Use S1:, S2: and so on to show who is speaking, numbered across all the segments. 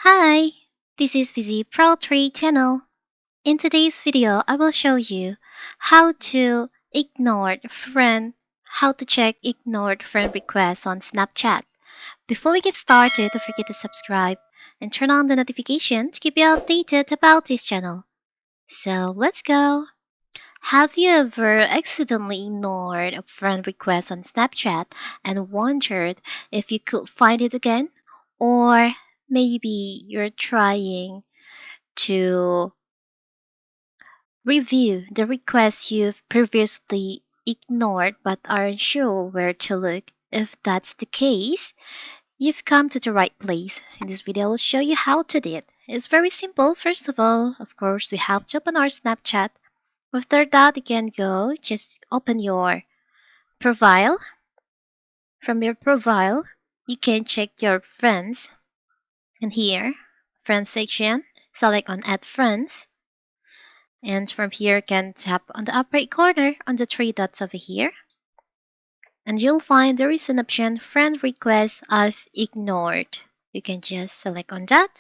S1: Hi, this is Busy Pro 3 channel. In today's video, I will show you how to how to check ignored friend requests on Snapchat. Before we get started, don't forget to subscribe and turn on the notification to keep you updated about this channel. So let's go. Have you ever accidentally ignored a friend request on Snapchat and wondered if you could find it again? Or maybe you're trying to review the requests you've previously ignored but aren't sure where to look. If that's the case, you've come to the right place. In this video, I'll show you how to do it. It's very simple. First of all, of course, we have to open our Snapchat. After that, you can just open your profile. From your profile, you can check your friends. And here, friends section, select on add friends. And from here, you can tap on the upper right corner on the three dots over here. And you'll find there is an option friend requests I've ignored. You can just select on that.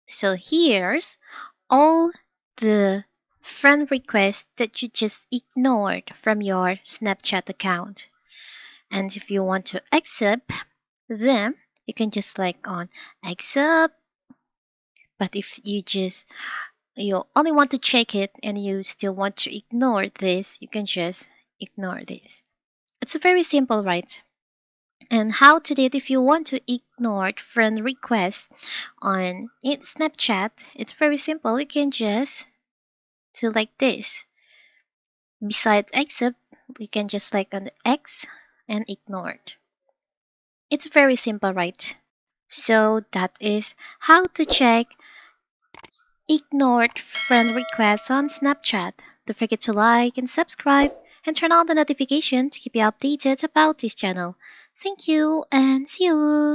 S1: So here's all the friend requests that you just ignored from your Snapchat account. And if you want to accept them, you can just click on accept. But if you only want to check it and you still want to ignore this, you can just ignore this. It's very simple, right? And how to do it if you want to ignore friend requests on Snapchat, it's very simple. You can just do like this. Besides accept, you can just click on the X and ignore it. It's very simple, right? So that is how to check ignored friend requests on Snapchat. Don't forget to like and subscribe and turn on the notification to keep you updated about this channel. Thank you and see you!